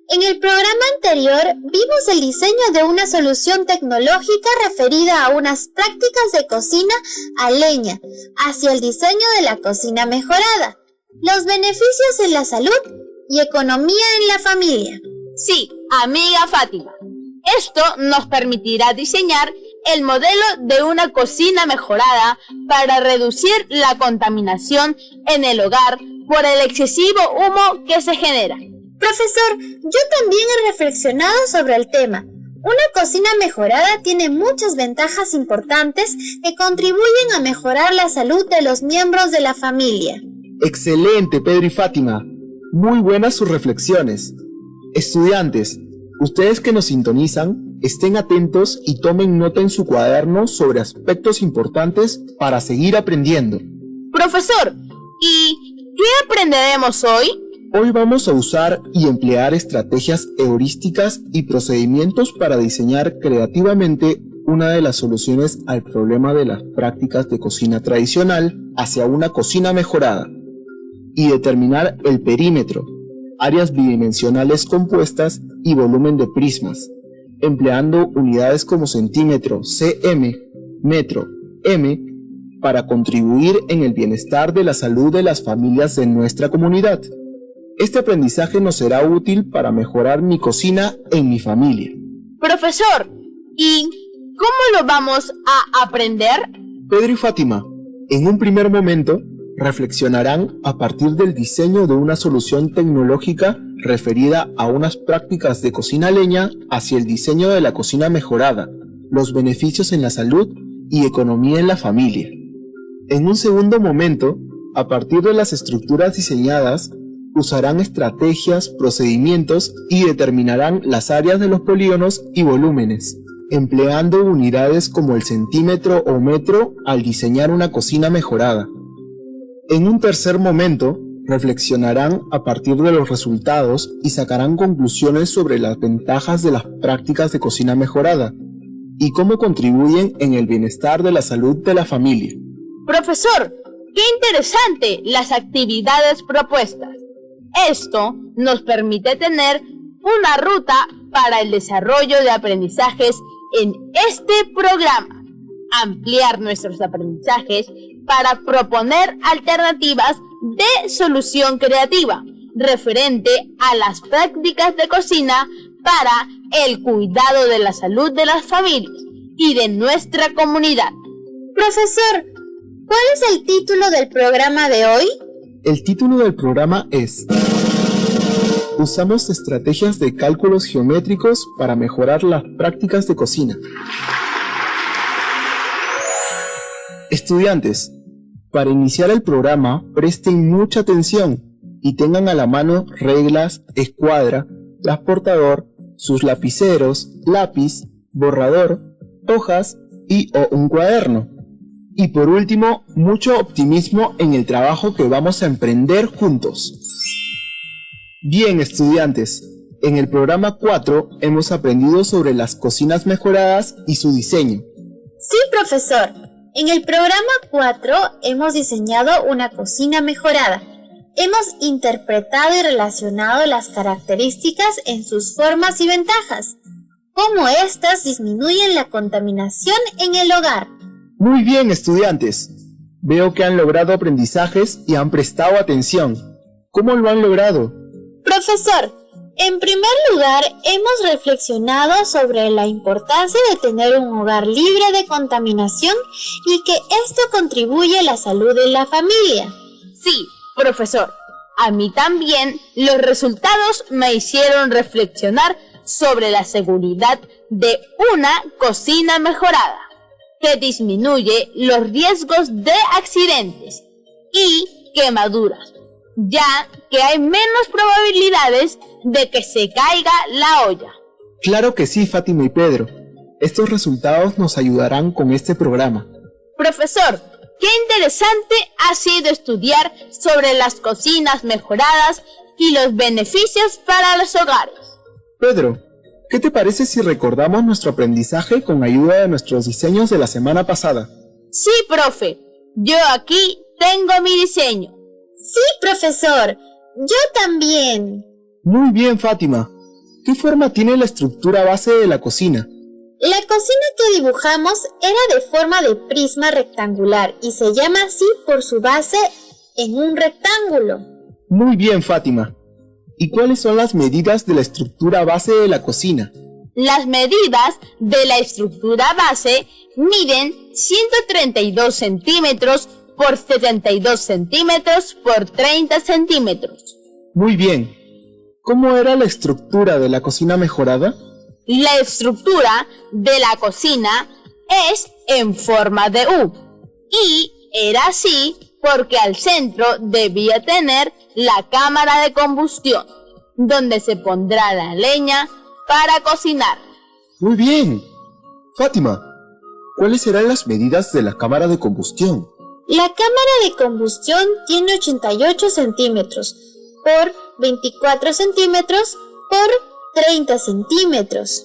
En el programa anterior vimos el diseño de una solución tecnológica referida a unas prácticas de cocina a leña hacia el diseño de la cocina mejorada, los beneficios en la salud y economía en la familia. Sí, amiga Fátima, esto nos permitirá diseñar el modelo de una cocina mejorada para reducir la contaminación en el hogar por el excesivo humo que se genera. Profesor, yo también he reflexionado sobre el tema. Una cocina mejorada tiene muchas ventajas importantes que contribuyen a mejorar la salud de los miembros de la familia. Excelente, Pedro y Fátima. Muy buenas sus reflexiones. Estudiantes, ustedes que nos sintonizan, estén atentos y tomen nota en su cuaderno sobre aspectos importantes para seguir aprendiendo. Profesor, ¿y qué aprenderemos hoy? Hoy vamos a usar y emplear estrategias heurísticas y procedimientos para diseñar creativamente una de las soluciones al problema de las prácticas de cocina tradicional hacia una cocina mejorada y determinar el perímetro, áreas bidimensionales compuestas y volumen de prismas, empleando unidades como centímetro, cm, metro, m, para contribuir en el bienestar de la salud de las familias de nuestra comunidad. Este aprendizaje nos será útil para mejorar mi cocina en mi familia. Profesor, ¿y cómo lo vamos a aprender? Pedro y Fátima, en un primer momento, reflexionarán a partir del diseño de una solución tecnológica referida a unas prácticas de cocina a leña hacia el diseño de la cocina mejorada, los beneficios en la salud y economía en la familia. En un segundo momento, a partir de las estructuras diseñadas, usarán estrategias, procedimientos y determinarán las áreas de los polígonos y volúmenes, empleando unidades como el centímetro o metro al diseñar una cocina mejorada. En un tercer momento, reflexionarán a partir de los resultados y sacarán conclusiones sobre las ventajas de las prácticas de cocina mejorada y cómo contribuyen en el bienestar de la salud de la familia. Profesor, qué interesante las actividades propuestas. Esto nos permite tener una ruta para el desarrollo de aprendizajes en este programa, ampliar nuestros aprendizajes para proponer alternativas de solución creativa referente a las prácticas de cocina para el cuidado de la salud de las familias y de nuestra comunidad. Profesor, ¿cuál es el título del programa de hoy? El título del programa es Usamos estrategias de cálculos geométricos para mejorar las prácticas de cocina. Estudiantes, para iniciar el programa, presten mucha atención y tengan a la mano reglas, escuadra, transportador, sus lapiceros, lápiz, borrador, hojas y o un cuaderno. Y por último, mucho optimismo en el trabajo que vamos a emprender juntos. Bien, estudiantes, en el programa 4 hemos aprendido sobre las cocinas mejoradas y su diseño. Sí, profesor. En el programa 4 hemos diseñado una cocina mejorada. Hemos interpretado y relacionado las características en sus formas y ventajas, cómo éstas disminuyen la contaminación en el hogar. Muy bien, estudiantes. Veo que han logrado aprendizajes y han prestado atención. ¿Cómo lo han logrado? Profesor, en primer lugar, hemos reflexionado sobre la importancia de tener un hogar libre de contaminación y que esto contribuye a la salud de la familia. Sí, profesor. A mí también los resultados me hicieron reflexionar sobre la seguridad de una cocina mejorada, que disminuye los riesgos de accidentes y quemaduras, ya que hay menos probabilidades de que se caiga la olla. Claro que sí, Fátima y Pedro. Estos resultados nos ayudarán con este programa. Profesor, qué interesante ha sido estudiar sobre las cocinas mejoradas y los beneficios para los hogares. Pedro, ¿qué te parece si recordamos nuestro aprendizaje con ayuda de nuestros diseños de la semana pasada? Sí, profe. Yo aquí tengo mi diseño. Sí, profesor. Yo también. Muy bien, Fátima. ¿Qué forma tiene la estructura base de la cocina? La cocina que dibujamos era de forma de prisma rectangular y se llama así por su base en un rectángulo. Muy bien, Fátima. ¿Y cuáles son las medidas de la estructura base de la cocina? Las medidas de la estructura base miden 132 centímetros por 72 centímetros por 30 centímetros. Muy bien. ¿Cómo era la estructura de la cocina mejorada? La estructura de la cocina es en forma de U y era así porque al centro debía tener la cámara de combustión, donde se pondrá la leña para cocinar. Muy bien. Fátima, ¿cuáles serán las medidas de la cámara de combustión? La cámara de combustión tiene 88 centímetros por 24 centímetros por 30 centímetros.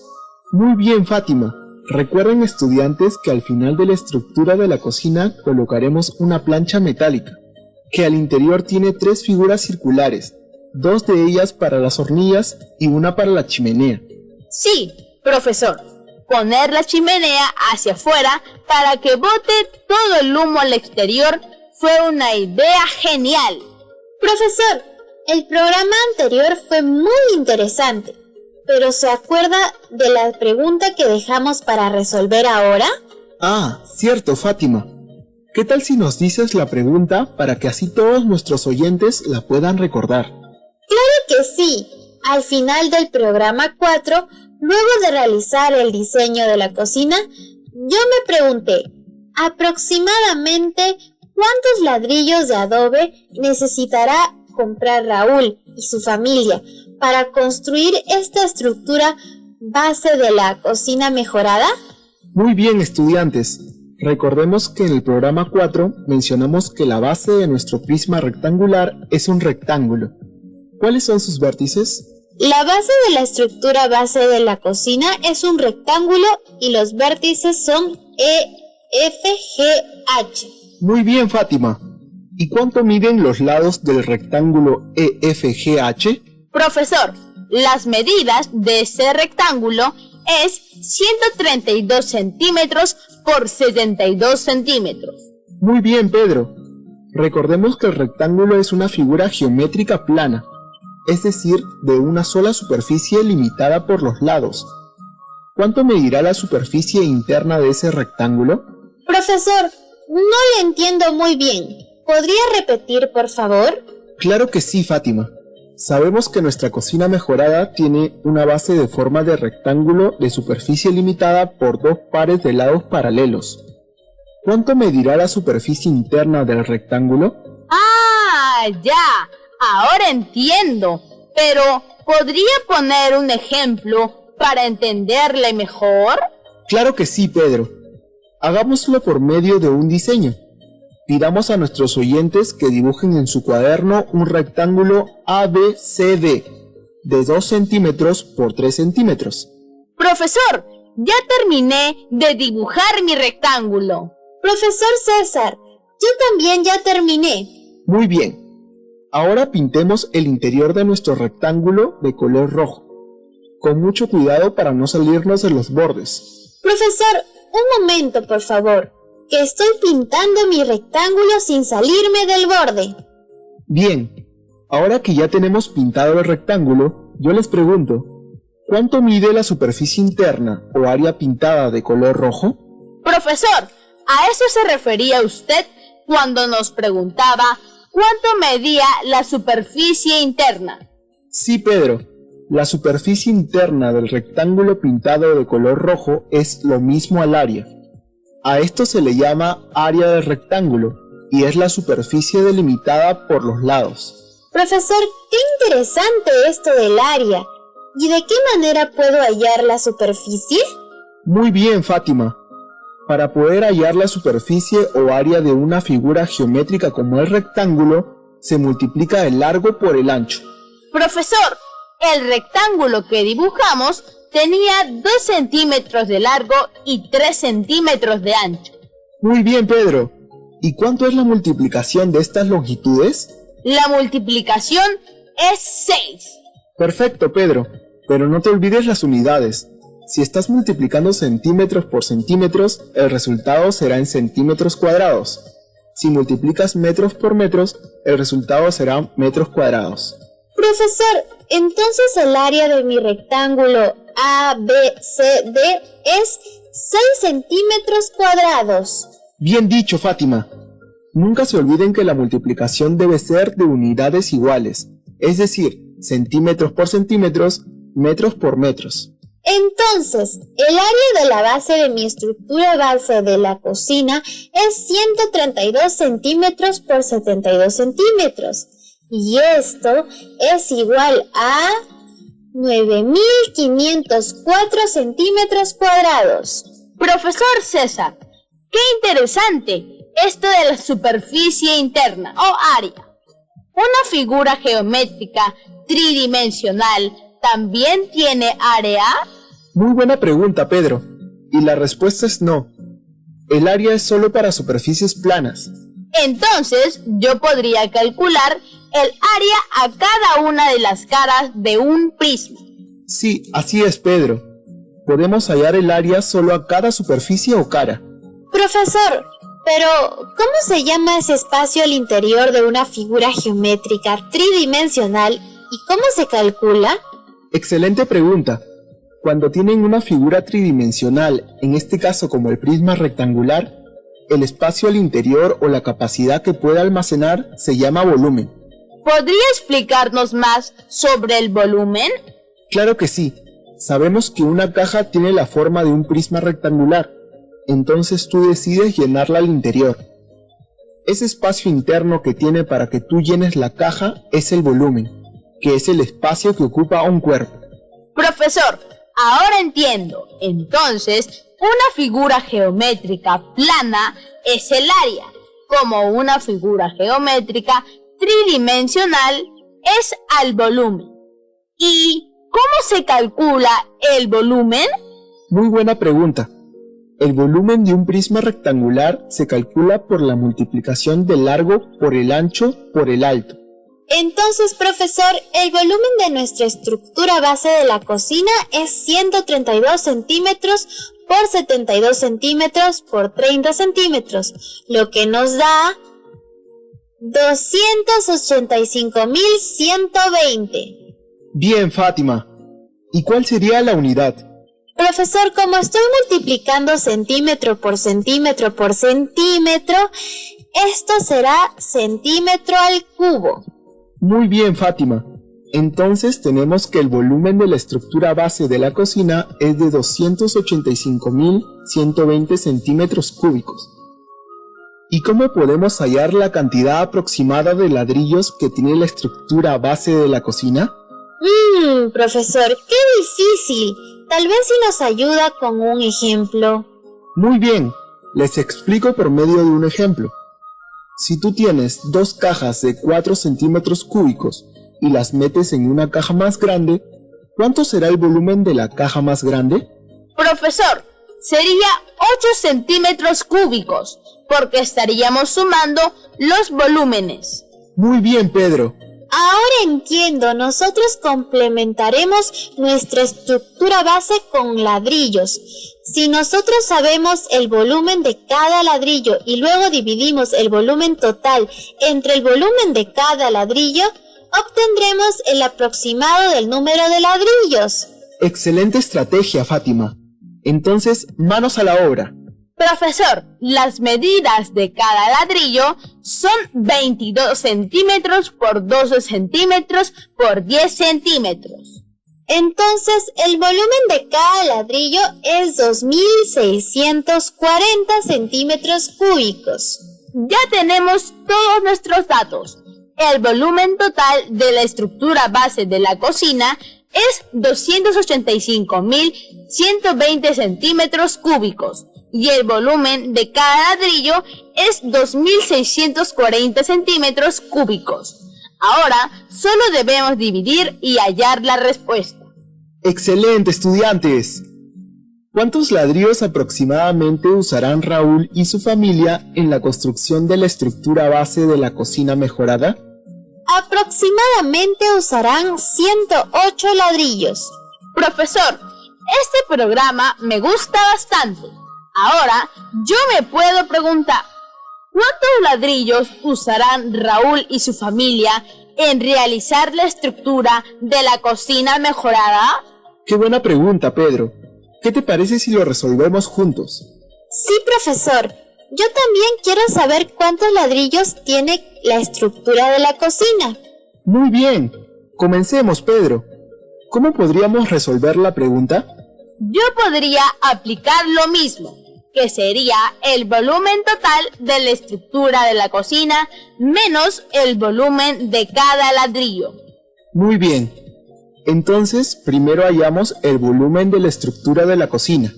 Muy bien, Fátima. Recuerden, estudiantes, que al final de la estructura de la cocina colocaremos una plancha metálica, que al interior tiene 3 figuras circulares, 2 de ellas para las hornillas y una para la chimenea. Sí, profesor. Poner la chimenea hacia afuera para que bote todo el humo al exterior fue una idea genial. Profesor, el programa anterior fue muy interesante, pero ¿se acuerda de la pregunta que dejamos para resolver ahora? Ah, cierto, Fátima. ¿Qué tal si nos dices la pregunta para que así todos nuestros oyentes la puedan recordar? Claro que sí. Al final del programa 4, luego de realizar el diseño de la cocina, yo me pregunté, aproximadamente, ¿cuántos ladrillos de adobe necesitará comprar Raúl y su familia para construir esta estructura base de la cocina mejorada? Muy bien, estudiantes. Recordemos que en el programa 4 mencionamos que la base de nuestro prisma rectangular es un rectángulo. ¿Cuáles son sus vértices? La base de la estructura base de la cocina es un rectángulo y los vértices son E, F, G, H. Muy bien, Fátima. ¿Y cuánto miden los lados del rectángulo EFGH? Profesor, las medidas de ese rectángulo es 132 centímetros por 72 centímetros. Muy bien, Pedro. Recordemos que el rectángulo es una figura geométrica plana, es decir, de una sola superficie limitada por los lados. ¿Cuánto medirá la superficie interna de ese rectángulo? Profesor, no le entiendo muy bien. ¿Podría repetir, por favor? Claro que sí, Fátima. Sabemos que nuestra cocina mejorada tiene una base de forma de rectángulo de superficie limitada por 2 pares de lados paralelos. ¿Cuánto medirá la superficie interna del rectángulo? ¡Ah, ya! Ahora entiendo. Pero, ¿podría poner un ejemplo para entenderle mejor? Claro que sí, Pedro. Hagámoslo por medio de un diseño. Pidamos a nuestros oyentes que dibujen en su cuaderno un rectángulo ABCD de 2 centímetros por 3 centímetros. Profesor, ya terminé de dibujar mi rectángulo. Profesor César, yo también ya terminé. Muy bien. Ahora pintemos el interior de nuestro rectángulo de color rojo, con mucho cuidado para no salirnos de los bordes. Profesor, un momento, por favor, que estoy pintando mi rectángulo sin salirme del borde. Bien, ahora que ya tenemos pintado el rectángulo, yo les pregunto, ¿cuánto mide la superficie interna o área pintada de color rojo? Profesor, ¿a eso se refería usted cuando nos preguntaba cuánto medía la superficie interna? Sí, Pedro. La superficie interna del rectángulo pintado de color rojo es lo mismo al área. A esto se le llama área del rectángulo y es la superficie delimitada por los lados. Profesor, qué interesante esto del área. ¿Y de qué manera puedo hallar la superficie? Muy bien, Fátima. Para poder hallar la superficie o área de una figura geométrica como el rectángulo, se multiplica el largo por el ancho. Profesor, el rectángulo que dibujamos tenía 2 centímetros de largo y 3 centímetros de ancho. Muy bien, Pedro. ¿Y cuánto es la multiplicación de estas longitudes? La multiplicación es 6. Perfecto, Pedro. Pero no te olvides las unidades. Si estás multiplicando centímetros por centímetros, el resultado será en centímetros cuadrados. Si multiplicas metros por metros, el resultado será metros cuadrados. Profesor, entonces el área de mi rectángulo ABCD es 6 centímetros cuadrados. Bien dicho, Fátima. Nunca se olviden que la multiplicación debe ser de unidades iguales, es decir, centímetros por centímetros, metros por metros. Entonces, el área de la base de mi estructura base de la cocina es 132 centímetros por 72 centímetros. Y esto es igual a 9.504 centímetros cuadrados. Profesor César, qué interesante esto de la superficie interna o área. Una figura geométrica tridimensional ¿también tiene área? Muy buena pregunta, Pedro. Y la respuesta es no. El área es solo para superficies planas. Entonces, yo podría calcular el área a cada una de las caras de un prisma. Sí, así es, Pedro. Podemos hallar el área solo a cada superficie o cara. Profesor, pero ¿cómo se llama ese espacio al interior de una figura geométrica tridimensional y cómo se calcula? Excelente pregunta. Cuando tienen una figura tridimensional, en este caso como el prisma rectangular, el espacio al interior o la capacidad que puede almacenar se llama volumen. ¿Podría explicarnos más sobre el volumen? Claro que sí. Sabemos que una caja tiene la forma de un prisma rectangular, entonces tú decides llenarla al interior. Ese espacio interno que tiene para que tú llenes la caja es el volumen, que es el espacio que ocupa un cuerpo. Profesor, ahora entiendo. Entonces, una figura geométrica plana es el área, como una figura geométrica tridimensional es al volumen. ¿Y cómo se calcula el volumen? Muy buena pregunta. El volumen de un prisma rectangular se calcula por la multiplicación del largo por el ancho por el alto. Entonces, profesor, el volumen de nuestra estructura base de la cocina es 132 centímetros por 72 centímetros por 30 centímetros, lo que nos da 285.120. Bien, Fátima. ¿Y cuál sería la unidad? Profesor, como estoy multiplicando centímetro por centímetro por centímetro, esto será centímetro al cubo. Muy bien, Fátima. Entonces tenemos que el volumen de la estructura base de la cocina es de 285.120 centímetros cúbicos. ¿Y cómo podemos hallar la cantidad aproximada de ladrillos que tiene la estructura base de la cocina? Profesor, qué difícil. Tal vez si nos ayuda con un ejemplo. Muy bien, les explico por medio de un ejemplo. Si tú tienes dos cajas de 4 centímetros cúbicos y las metes en una caja más grande, ¿cuánto será el volumen de la caja más grande? Profesor, sería 8 centímetros cúbicos, porque estaríamos sumando los volúmenes. Muy bien, Pedro. Ahora entiendo, nosotros complementaremos nuestra estructura base con ladrillos. Si nosotros sabemos el volumen de cada ladrillo y luego dividimos el volumen total entre el volumen de cada ladrillo, obtendremos el aproximado del número de ladrillos. Excelente estrategia, Fátima. Entonces, manos a la obra. Profesor, las medidas de cada ladrillo son 22 centímetros por 12 centímetros por 10 centímetros. Entonces, el volumen de cada ladrillo es 2.640 centímetros cúbicos. Ya tenemos todos nuestros datos. El volumen total de la estructura base de la cocina es 285.120 centímetros cúbicos. Y el volumen de cada ladrillo es 2.640 centímetros cúbicos. Ahora solo debemos dividir y hallar la respuesta. ¡Excelente, estudiantes! ¿Cuántos ladrillos aproximadamente usarán Raúl y su familia en la construcción de la estructura base de la cocina mejorada? Aproximadamente usarán 108 ladrillos. Profesor, este programa me gusta bastante. Ahora yo me puedo preguntar, ¿cuántos ladrillos usarán Raúl y su familia en realizar la estructura de la cocina mejorada? Qué buena pregunta, Pedro. ¿Qué te parece si lo resolvemos juntos? Sí, profesor. Yo también quiero saber cuántos ladrillos tiene la estructura de la cocina. Muy bien. Comencemos, Pedro. ¿Cómo podríamos resolver la pregunta? Yo podría aplicar lo mismo, que sería el volumen total de la estructura de la cocina menos el volumen de cada ladrillo. Muy bien. Entonces, primero hallamos el volumen de la estructura de la cocina.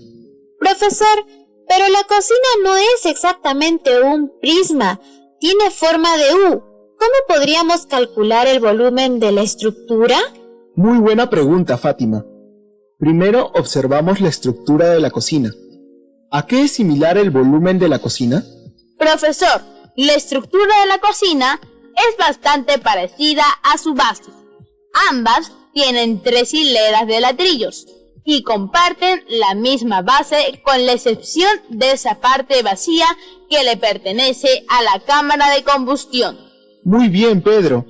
Profesor, pero la cocina no es exactamente un prisma, tiene forma de U. ¿Cómo podríamos calcular el volumen de la estructura? Muy buena pregunta, Fátima. Primero observamos la estructura de la cocina. ¿A qué es similar el volumen de la cocina? Profesor, la estructura de la cocina es bastante parecida a su base. Ambas tienen 3 hileras de ladrillos y comparten la misma base con la excepción de esa parte vacía que le pertenece a la cámara de combustión. Muy bien, Pedro.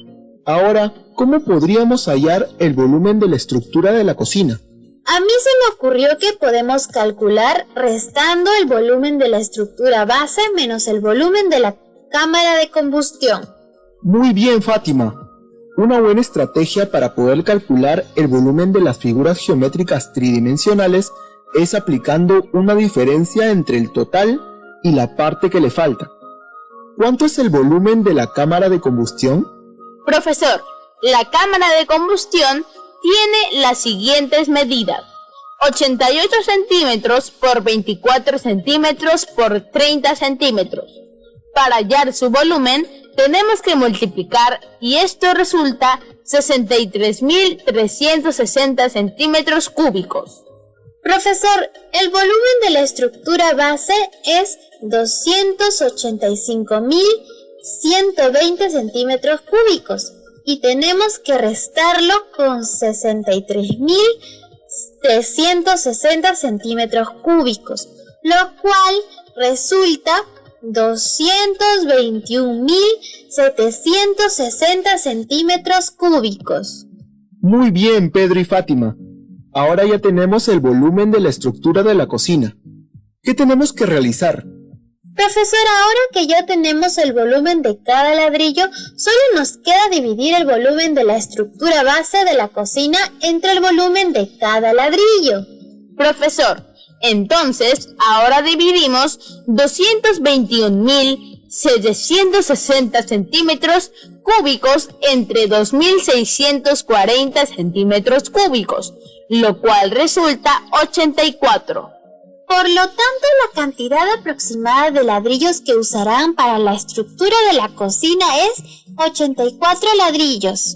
Ahora, ¿cómo podríamos hallar el volumen de la estructura de la cocina? A mí se me ocurrió que podemos calcular restando el volumen de la estructura base menos el volumen de la cámara de combustión. Muy bien, Fátima. Una buena estrategia para poder calcular el volumen de las figuras geométricas tridimensionales es aplicando una diferencia entre el total y la parte que le falta. ¿Cuánto es el volumen de la cámara de combustión? Profesor, la cámara de combustión tiene las siguientes medidas: 88 centímetros por 24 centímetros por 30 centímetros. Para hallar su volumen, tenemos que multiplicar y esto resulta 63.360 centímetros cúbicos. Profesor, el volumen de la estructura base es 285.120 centímetros cúbicos y tenemos que restarlo con 63.360 centímetros cúbicos, lo cual resulta 221.760 centímetros cúbicos. Muy bien, Pedro y Fátima. Ahora ya tenemos el volumen de la estructura de la cocina. ¿Qué tenemos que realizar? Profesor, ahora que ya tenemos el volumen de cada ladrillo, solo nos queda dividir el volumen de la estructura base de la cocina entre el volumen de cada ladrillo. Profesor, entonces ahora dividimos 221.760 centímetros cúbicos entre 2.640 centímetros cúbicos, lo cual resulta 84. Por lo tanto, la cantidad aproximada de ladrillos que usarán para la estructura de la cocina es 84 ladrillos.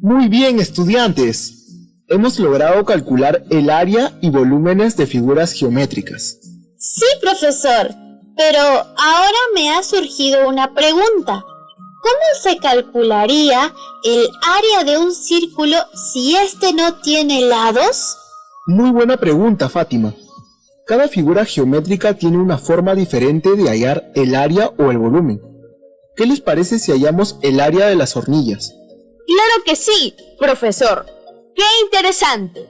Muy bien, estudiantes. Hemos logrado calcular el área y volúmenes de figuras geométricas. Sí, profesor, pero ahora me ha surgido una pregunta. ¿Cómo se calcularía el área de un círculo si éste no tiene lados? Muy buena pregunta, Fátima. Cada figura geométrica tiene una forma diferente de hallar el área o el volumen. ¿Qué les parece si hallamos el área de las hornillas? ¡Claro que sí, profesor! ¡Qué interesante!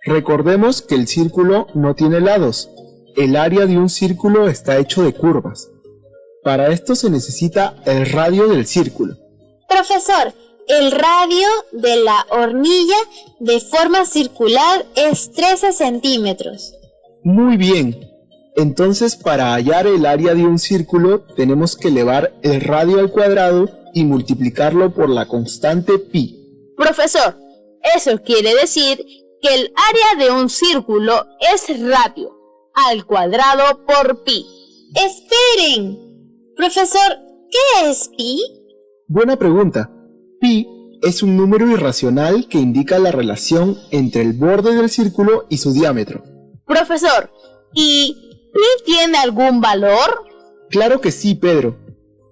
Recordemos que el círculo no tiene lados. El área de un círculo está hecho de curvas. Para esto se necesita el radio del círculo. Profesor, el radio de la hornilla de forma circular es 13 centímetros. Muy bien. Entonces, para hallar el área de un círculo, tenemos que elevar el radio al cuadrado y multiplicarlo por la constante pi. Profesor, eso quiere decir que el área de un círculo es radio al cuadrado por pi. ¡Esperen! Profesor, ¿qué es pi? Buena pregunta. Pi es un número irracional que indica la relación entre el borde del círculo y su diámetro. Profesor, ¿y pi tiene algún valor? Claro que sí, Pedro.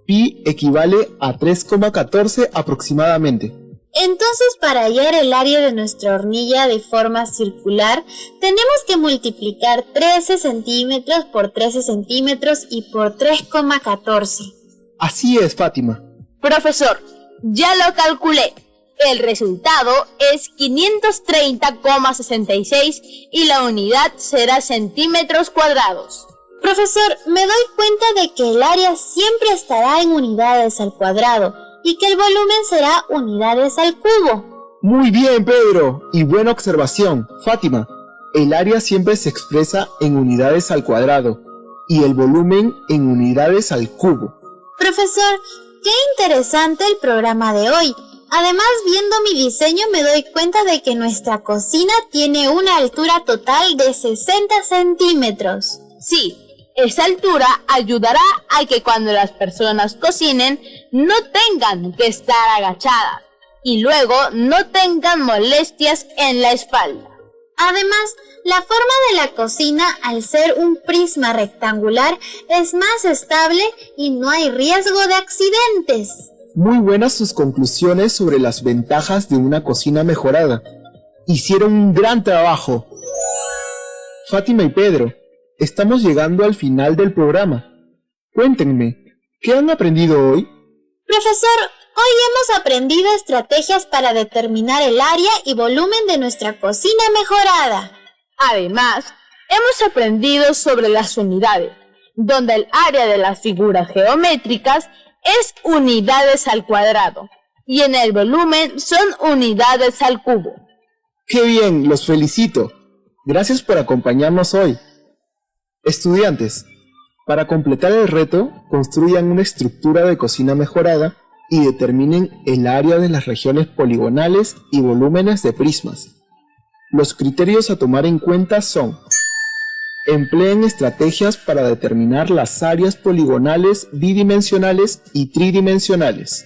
Pi equivale a 3,14 aproximadamente. Entonces, para hallar el área de nuestra hornilla de forma circular, tenemos que multiplicar 13 centímetros por 13 centímetros y por 3,14. Así es, Fátima. Profesor, ya lo calculé. El resultado es 530,66 y la unidad será centímetros cuadrados. Profesor, me doy cuenta de que el área siempre estará en unidades al cuadrado y que el volumen será unidades al cubo. Muy bien, Pedro. Y buena observación. Fátima, el área siempre se expresa en unidades al cuadrado y el volumen en unidades al cubo. Profesor, qué interesante el programa de hoy. Además, viendo mi diseño me doy cuenta de que nuestra cocina tiene una altura total de 60 centímetros. Sí, esa altura ayudará a que cuando las personas cocinen no tengan que estar agachadas y luego no tengan molestias en la espalda. Además, la forma de la cocina, al ser un prisma rectangular, es más estable y no hay riesgo de accidentes. Muy buenas sus conclusiones sobre las ventajas de una cocina mejorada. Hicieron un gran trabajo. Fátima y Pedro, estamos llegando al final del programa. Cuéntenme, ¿qué han aprendido hoy? Profesor, hoy hemos aprendido estrategias para determinar el área y volumen de nuestra cocina mejorada. Además, hemos aprendido sobre las unidades, donde el área de las figuras geométricas es unidades al cuadrado y en el volumen son unidades al cubo. ¡Qué bien! Los felicito. Gracias por acompañarnos hoy. Estudiantes, para completar el reto, construyan una estructura de cocina mejorada y determinen el área de las regiones poligonales y volúmenes de prismas. Los criterios a tomar en cuenta son: empleen estrategias para determinar las áreas poligonales, bidimensionales y tridimensionales.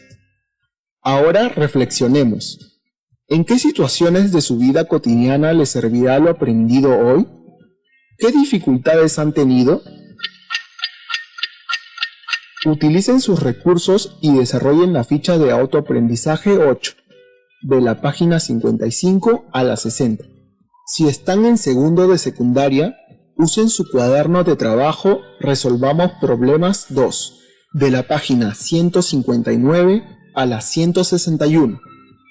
Ahora reflexionemos. ¿En qué situaciones de su vida cotidiana les servirá lo aprendido hoy? ¿Qué dificultades han tenido? Utilicen sus recursos y desarrollen la ficha de autoaprendizaje 8, de la página 55 a la 60. Si están en segundo de secundaria, usen su cuaderno de trabajo Resolvamos Problemas 2, de la página 159 a la 161.